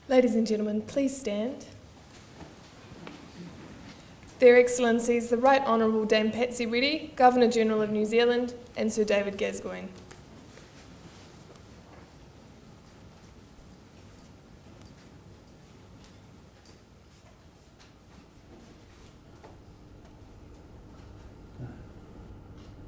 Ladies and gentlemen, please stand. Their Excellencies, the Right Honourable Dame Patsy Reddy, Governor-General of New Zealand, and Sir David Gascoigne.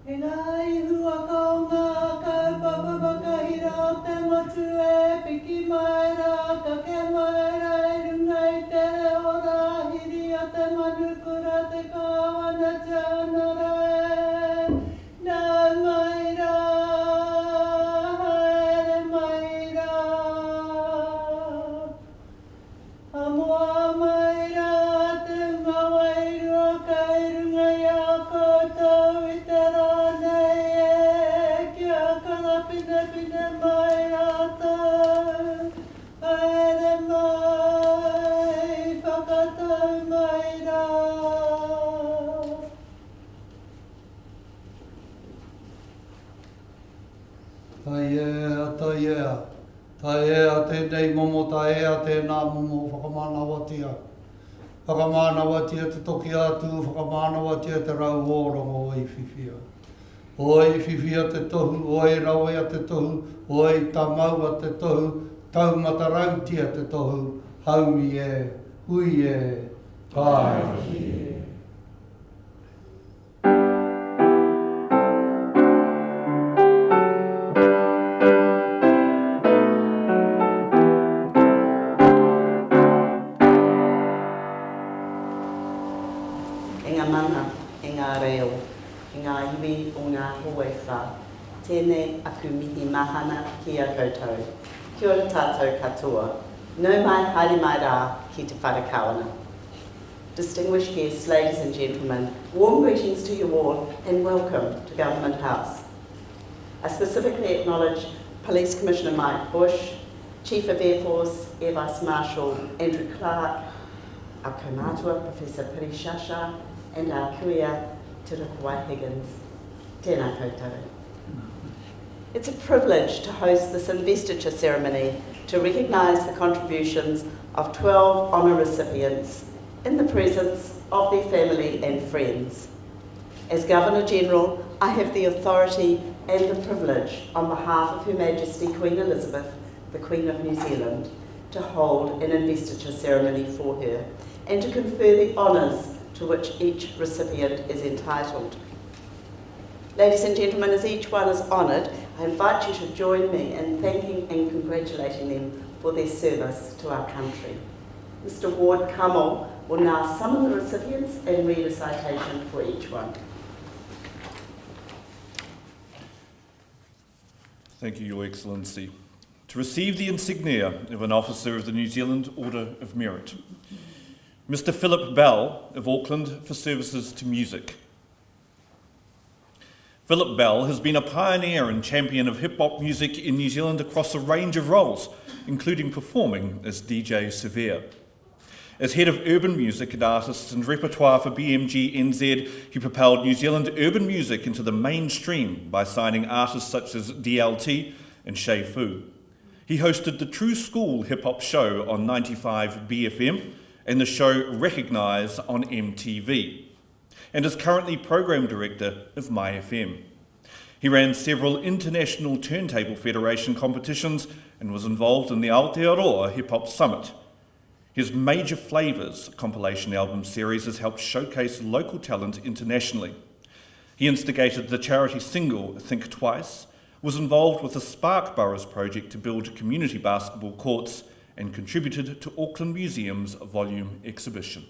E nai hua kaunga kau papapakahira te motu e piki mai rā ka ke mai rā e runga I te reo rā hiri a te manukura te kāwana te anara e nā mai rā haere mai rā a moa mai rā te mawairua kai runga I a koutou I te rā pine mai rātou, haere mai, whakatau mai rā. Tai ea tēnei momo, tai ea tēnā momo, whakamānawatia. Whakamānawatia te toki atu, whakamānawatia te rau ōrongo o I whiwhia. Oi whiwhia te tohu, oi rawe a te tohu, oi tamau a te tohu, taumata rautia te tohu, haui e, hui e, kai. E ngā mana, e ngā reo, e ngā iwi o ngā hoewha, tēnei aku mihi mahana ki a koutou. Kia ora tātou katoa, nau mai haere mai rā ki te wharekawana. Distinguished guests, ladies and gentlemen, warm greetings to you all and welcome to Government House. I specifically acknowledge Police Commissioner Mike Bush, Chief of Air Force Air Vice Marshal Andrew Clark, our kaumātua Professor Piri Shasha, and our kuia Te Rukawai Higgins. Tēnā koutou. It's a privilege to host this investiture ceremony to recognise the contributions of 12 honour recipients in the presence of their family and friends. As Governor-General, I have the authority and the privilege on behalf of Her Majesty Queen Elizabeth, the Queen of New Zealand, to hold an investiture ceremony for her and to confer the honours to which each recipient is entitled. Ladies and gentlemen, as each one is honoured, I invite you to join me in thanking and congratulating them for their service to our country. Mr. Ward Kamel will now summon the recipients and read a citation for each one. Thank you, Your Excellency. To receive the insignia of an Officer of the New Zealand Order of Merit, Mr. Philip Bell of Auckland for services to music. Philip Bell has been a pioneer and champion of hip-hop music in New Zealand across a range of roles, including performing as DJ Severe. As Head of Urban Music and Artists and Repertoire for BMG NZ, he propelled New Zealand urban music into the mainstream by signing artists such as DLT and Shay Fu. He hosted the True School hip-hop show on 95 BFM and the show Recognise on MTV, and is currently Programme Director of MyFM. He ran several international turntable federation competitions and was involved in the Aotearoa Hip Hop Summit. His Major Flavours compilation album series has helped showcase local talent internationally. He instigated the charity single Think Twice, was involved with the Spark Boroughs project to build community basketball courts, and contributed to Auckland Museum's volume exhibition.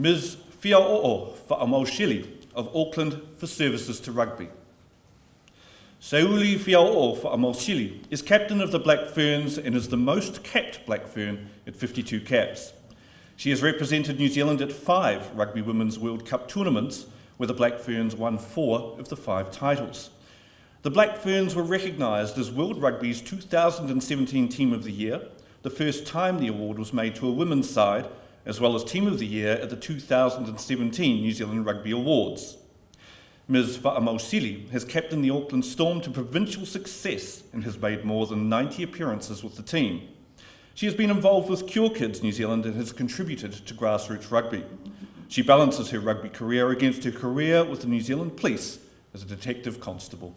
Ms. Fiao'o Fa'amausili of Auckland for services to rugby. Seuli Fiao'o Fa'amausili is captain of the Black Ferns and is the most capped Black Fern at 52 caps. She has represented New Zealand at 5 Rugby Women's World Cup tournaments, where the Black Ferns won 4 of the 5 titles. The Black Ferns were recognised as World Rugby's 2017 Team of the Year, the first time the award was made to a women's side, as well as Team of the Year at the 2017 New Zealand Rugby Awards. Ms. Fa'amausili has captained the Auckland Storm to provincial success and has made more than 90 appearances with the team. She has been involved with Cure Kids New Zealand and has contributed to grassroots rugby. She balances her rugby career against her career with the New Zealand Police as a detective constable.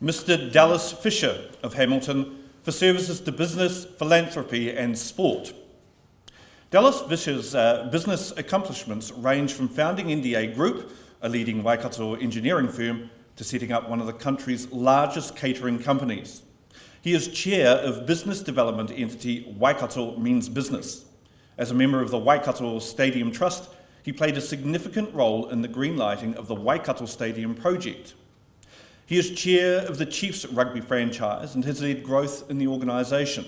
Mr. Dallas Fisher of Hamilton for services to business, philanthropy and sport. Dallas Fisher's business accomplishments range from founding NDA Group, a leading Waikato engineering firm, to setting up one of the country's largest catering companies. He is chair of business development entity Waikato Means Business. As a member of the Waikato Stadium Trust, he played a significant role in the greenlighting of the Waikato Stadium project. He is chair of the Chiefs Rugby franchise and has led growth in the organisation.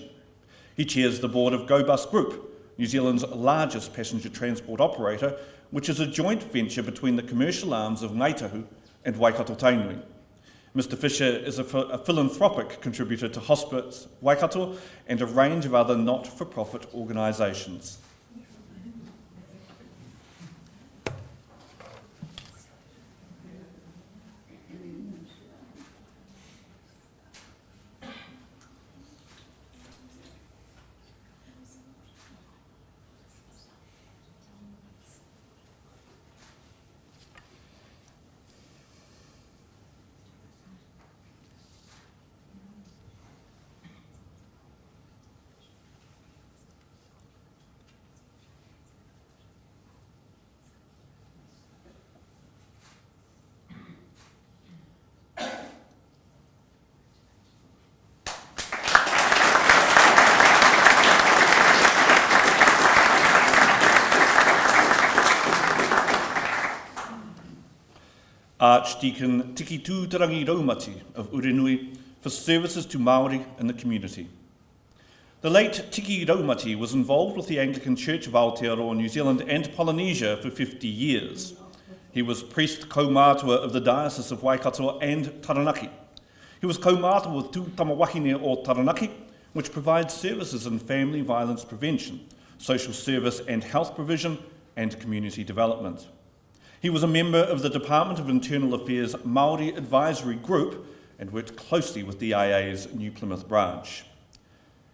He chairs the board of GoBus Group, New Zealand's largest passenger transport operator, which is a joint venture between the commercial arms of Ngaitahu and Waikato Tainui. Mr. Fisher is a philanthropic contributor to Hospice Waikato and a range of other not-for-profit organisations. Archdeacon Tiki Tūtarangi Raumati of Urenui for services to Māori in the community. The late Tiki Raumati was involved with the Anglican Church of Aotearoa, New Zealand and Polynesia for 50 years. He was priest kaumātua of the Diocese of Waikato and Taranaki. He was kaumātua with Tū Tamawahine o Taranaki, which provides services in family violence prevention, social service and health provision, and community development. He was a member of the Department of Internal Affairs Māori Advisory Group and worked closely with DIA's New Plymouth branch.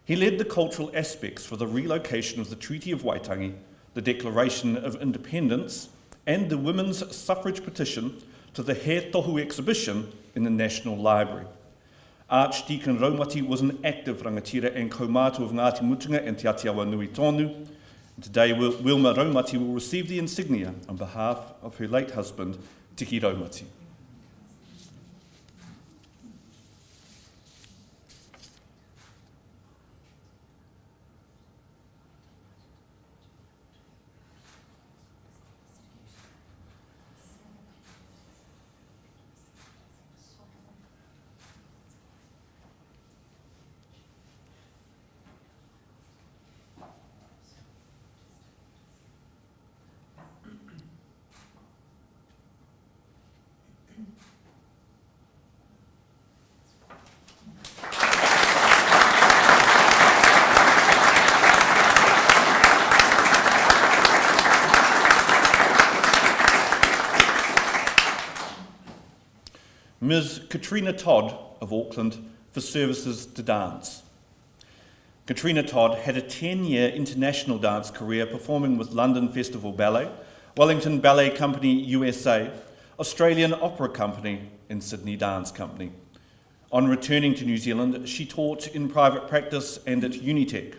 He led the cultural aspects for the relocation of the Treaty of Waitangi, the Declaration of Independence, and the women's suffrage petition to the He Tohu exhibition in the National Library. Archdeacon Raumati was an active rangatira and kaumātua of Ngāti Mutunga and Te Atiawa Nui Tonu. Today, Wilma Raumati will receive the insignia on behalf of her late husband, Tiki Raumati. Ms. Katrina Todd of Auckland for services to dance. Katrina Todd had a 10-year international dance career performing with London Festival Ballet, Wellington Ballet Company USA, Australian Opera Company and Sydney Dance Company. On returning to New Zealand, she taught in private practice and at Unitec.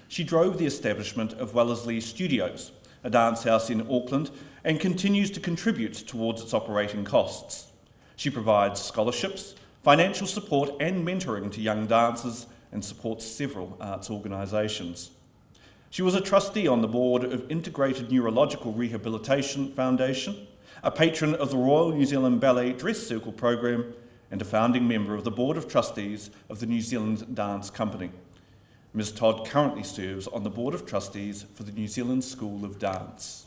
She drove the establishment of Wellesley Studios, a dance house in Auckland, and continues to contribute towards its operating costs. She provides scholarships, financial support and mentoring to young dancers and supports several arts organisations. She was a trustee on the board of Integrated Neurological Rehabilitation Foundation, a patron of the Royal New Zealand Ballet Dress Circle program, and a founding member of the Board of Trustees of the New Zealand Dance Company. Ms. Todd currently serves on the Board of Trustees for the New Zealand School of Dance.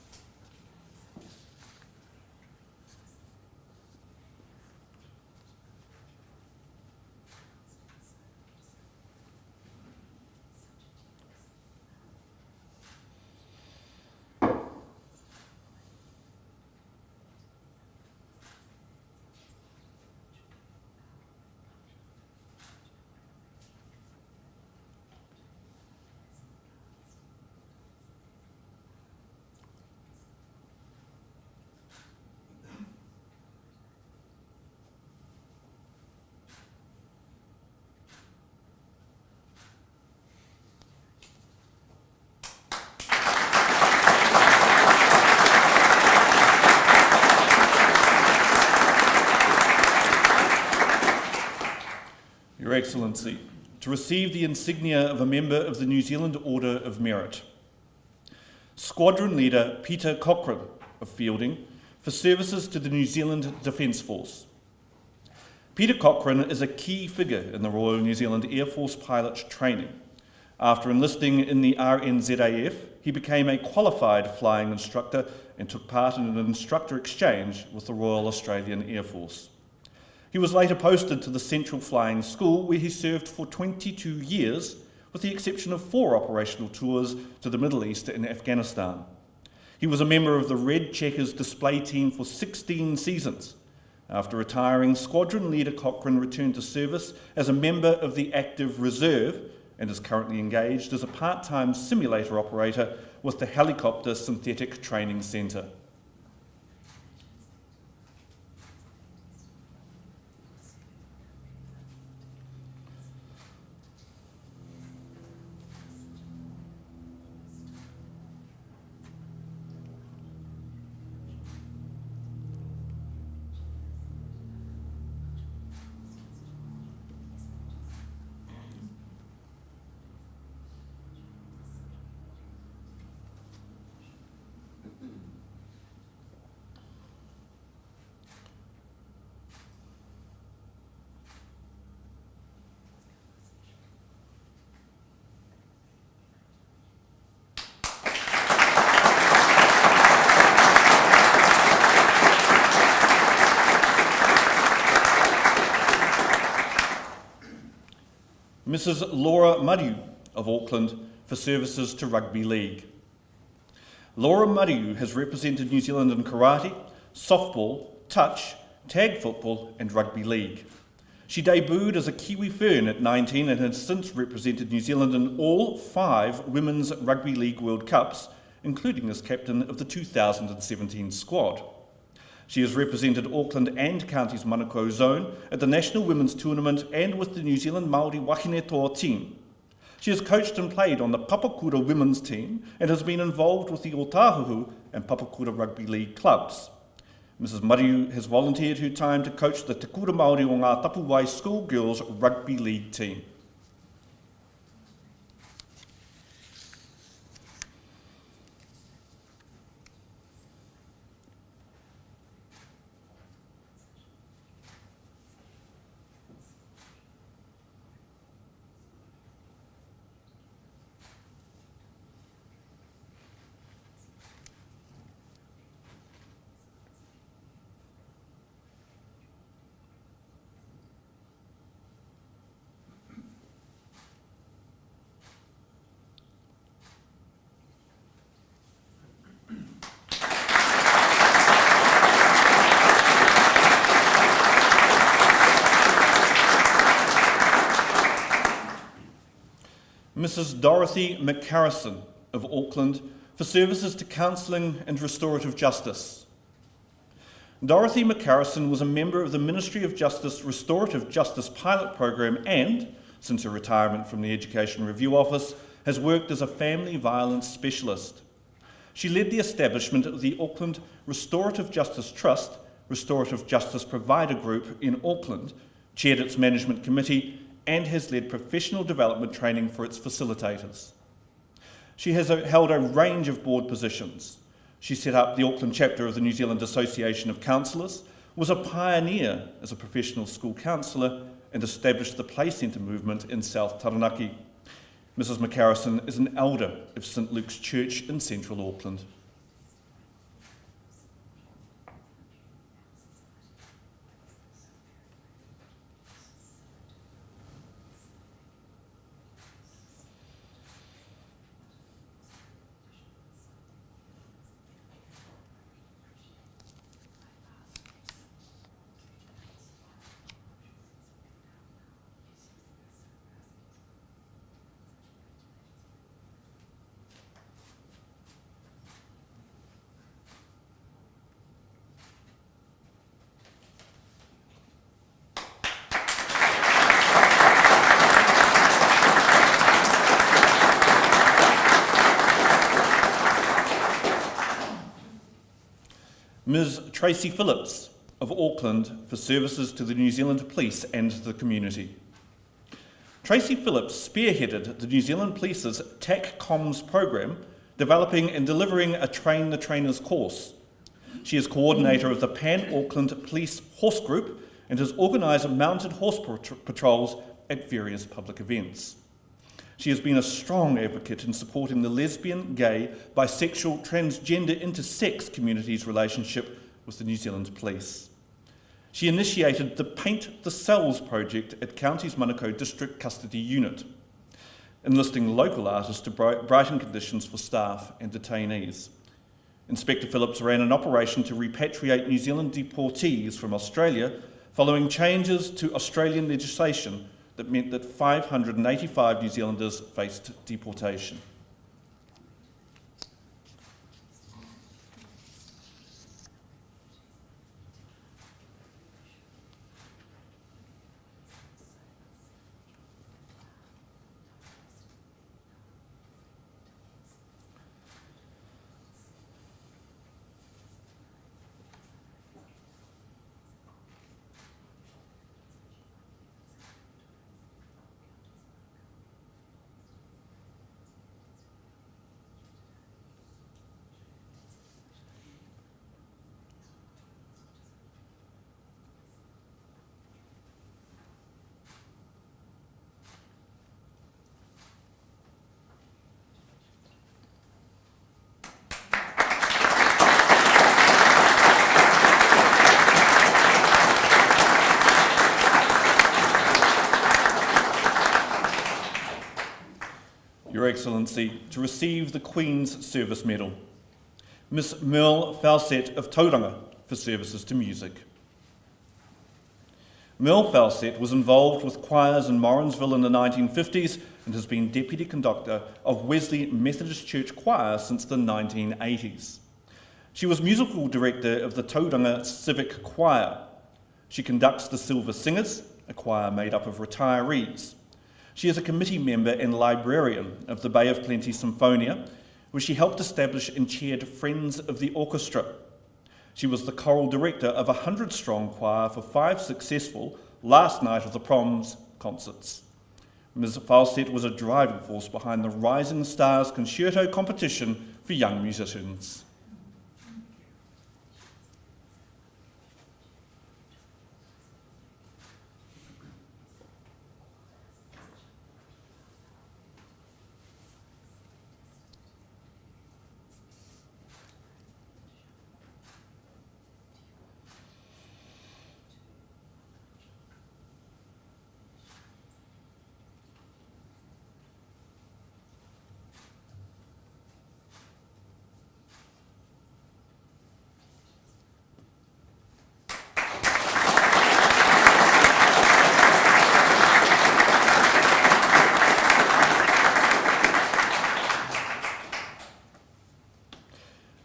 Your Excellency, to receive the insignia of a member of the New Zealand Order of Merit. Squadron Leader Peter Cochrane of Fielding for services to the New Zealand Defence Force. Peter Cochrane is a key figure in the Royal New Zealand Air Force pilot training. After enlisting in the RNZAF, he became a qualified flying instructor and took part in an instructor exchange with the Royal Australian Air Force. He was later posted to the Central Flying School, where he served for 22 years, with the exception of 4 operational tours to the Middle East and Afghanistan. He was a member of the Red Checkers display team for 16 seasons. After retiring, Squadron Leader Cochrane returned to service as a member of the Active Reserve and is currently engaged as a part-time simulator operator with the Helicopter Synthetic Training Centre. Mrs. Laura Muriu of Auckland for services to Rugby League. Laura Muriu has represented New Zealand in karate, softball, touch, tag football and rugby league. She debuted as a Kiwi Fern at 19 and has since represented New Zealand in all 5 Women's Rugby League World Cups, including as captain of the 2017 squad. She has represented Auckland and Counties Manukau Zone at the National Women's Tournament and with the New Zealand Māori Wahine Toa team. She has coached and played on the Papakura women's team and has been involved with the Otahuhu and Papakura Rugby League clubs. Mrs. Muriu has volunteered her time to coach the Te Kura Māori o ngā Tapuwai Schoolgirls Rugby League team. Mrs. Dorothy McCarrison of Auckland for services to counselling and restorative justice. Dorothy McCarrison was a member of the Ministry of Justice Restorative Justice Pilot Program and, since her retirement from the Education Review Office, has worked as a family violence specialist. She led the establishment of the Auckland Restorative Justice Trust, Restorative Justice Provider Group in Auckland, chaired its management committee, and has led professional development training for its facilitators. She has held a range of board positions. She set up the Auckland chapter of the New Zealand Association of Counsellors, was a pioneer as a professional school counsellor, and established the Play Centre movement in South Taranaki. Mrs. McCarrison is an elder of St Luke's Church in central Auckland. Ms. Tracy Phillips of Auckland for services to the New Zealand Police and the community. Tracy Phillips spearheaded the New Zealand Police's TAC Comms program, developing and delivering a Train the Trainers course. She is coordinator of the Pan-Auckland Police Horse Group and has organised mounted horse patrols at various public events. She has been a strong advocate in supporting the lesbian, gay, bisexual, transgender, intersex community's relationship with the New Zealand Police. She initiated the Paint the Cells project at Counties Manukau District Custody Unit, enlisting local artists to brighten conditions for staff and detainees. Inspector Phillips ran an operation to repatriate New Zealand deportees from Australia following changes to Australian legislation that meant that 585 New Zealanders faced deportation. Your Excellency, to receive the Queen's Service Medal, Miss Merle Fawcett of Tauranga for services to music. Merle Fawcett was involved with choirs in Morrinsville in the 1950s and has been Deputy Conductor of Wesley Methodist Church Choir since the 1980s. She was Musical Director of the Tauranga Civic Choir. She conducts the Silver Singers, a choir made up of retirees. She is a committee member and librarian of the Bay of Plenty Symphonia, where she helped establish and chaired Friends of the Orchestra. She was the choral director of a 100-strong choir for 5 successful Last Night of the Proms concerts. Ms. Fawcett was a driving force behind the Rising Stars Concerto competition for young musicians.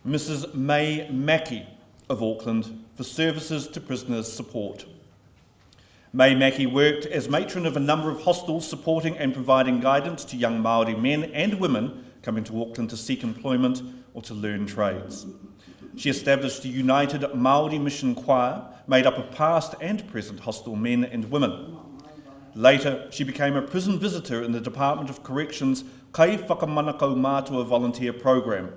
Mrs May Mackey of Auckland for services to prisoners support. May Mackey worked as matron of a number of hostels supporting and providing guidance to young Māori men and women coming to Auckland to seek employment or to learn trades. She established a united Māori mission choir made up of past and present hostel men and women. Later, she became a prison visitor in the Department of Corrections' Kai Whakamanakau Mātua volunteer program.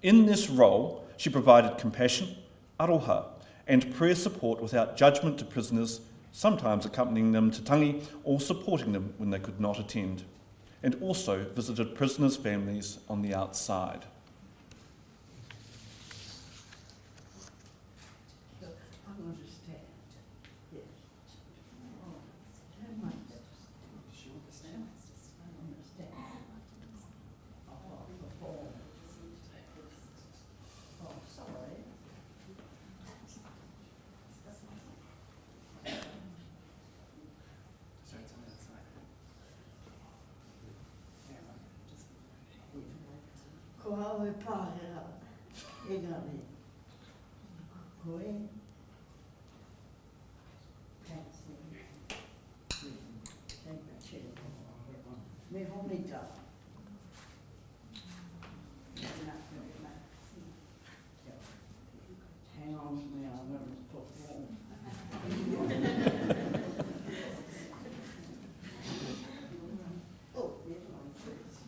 In this role, she provided compassion, aroha, and prayer support without judgment to prisoners, sometimes accompanying them to tangi or supporting them when they could not attend, and also visited prisoners' families on the outside. Ko hau e pāhera, engari. Ko e. Me honita. Hang on to me, I'm going to perform. Oh, there's one first.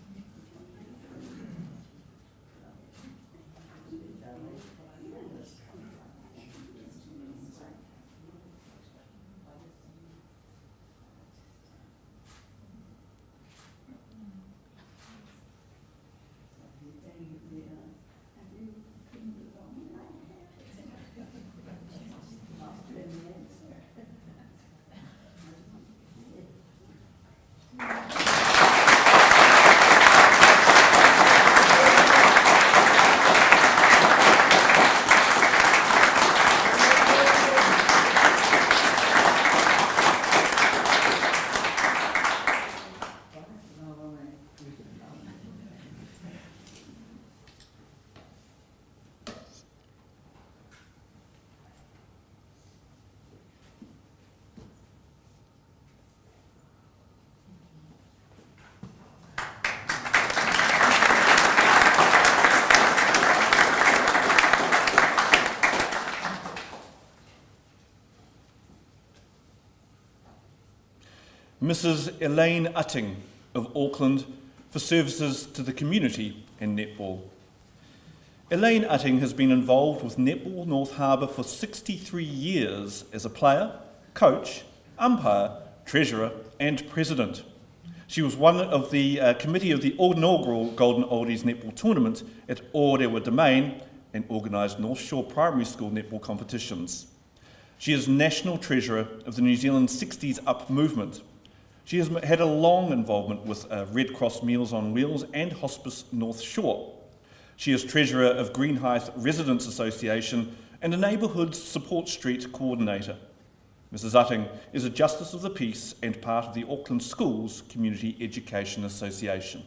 Mrs Elaine Utting of Auckland for services to the community and netball. Elaine Utting has been involved with Netball North Harbour for 63 years as a player, coach, umpire, treasurer and president. She was one of the committee of the inaugural Golden Oldies netball tournament at Orewa Domain and organised North Shore Primary School netball competitions. She is national treasurer of the New Zealand 60s Up movement. She has had a long involvement with Red Cross Meals on Wheels and Hospice North Shore. She is treasurer of Greenhithe Residents Association and a Neighbourhood Support Street coordinator. Mrs Utting is a Justice of the Peace and part of the Auckland Schools Community Education Association.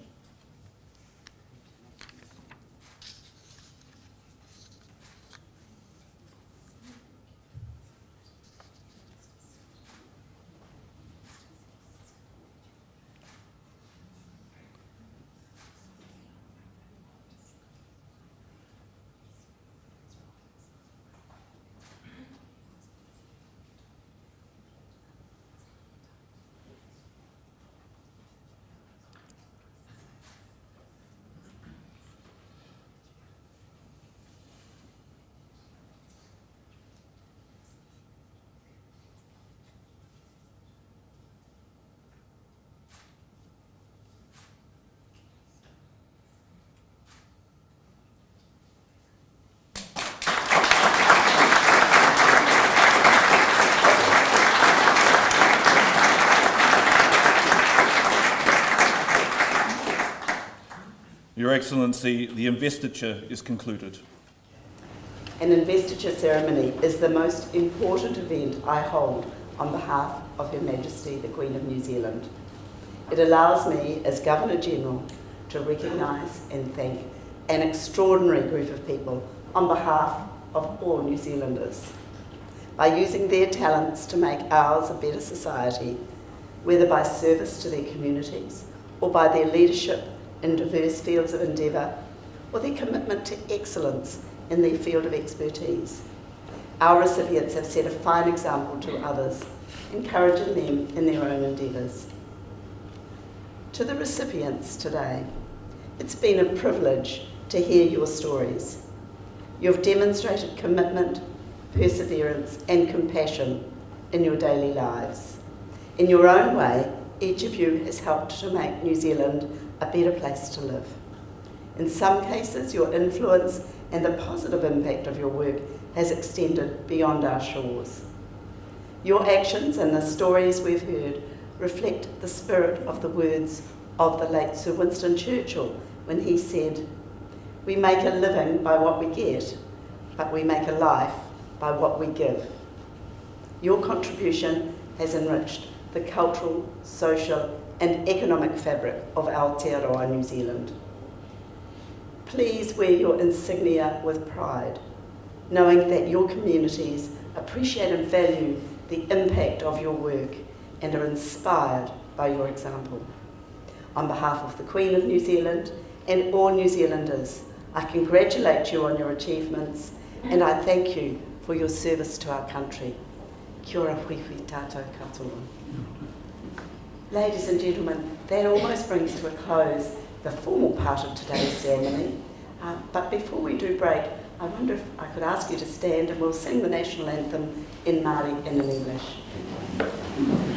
Your Excellency, the investiture is concluded. An investiture ceremony is the most important event I hold on behalf of Her Majesty the Queen of New Zealand. It allows me, as Governor General, to recognise and thank an extraordinary group of people on behalf of all New Zealanders. By using their talents to make ours a better society, whether by service to their communities or by their leadership in diverse fields of endeavour or their commitment to excellence in their field of expertise. Our recipients have set a fine example to others, encouraging them in their own endeavours. To the recipients today, it's been a privilege to hear your stories. You've demonstrated commitment, perseverance and compassion in your daily lives. In your own way, each of you has helped to make New Zealand a better place to live. In some cases, your influence and the positive impact of your work has extended beyond our shores. Your actions and the stories we've heard reflect the spirit of the words of the late Sir Winston Churchill when he said, "We make a living by what we get, but we make a life by what we give." Your contribution has enriched the cultural, social and economic fabric of Aotearoa New Zealand. Please wear your insignia with pride, knowing that your communities appreciate and value the impact of your work and are inspired by your example. On behalf of the Queen of New Zealand and all New Zealanders, I congratulate you on your achievements and I thank you for your service to our country. Kia ora hui tātou katoa. Ladies and gentlemen, that almost brings to a close the formal part of today's ceremony. But before we do break, I wonder if I could ask you to stand and we'll sing the national anthem in Māori and in English.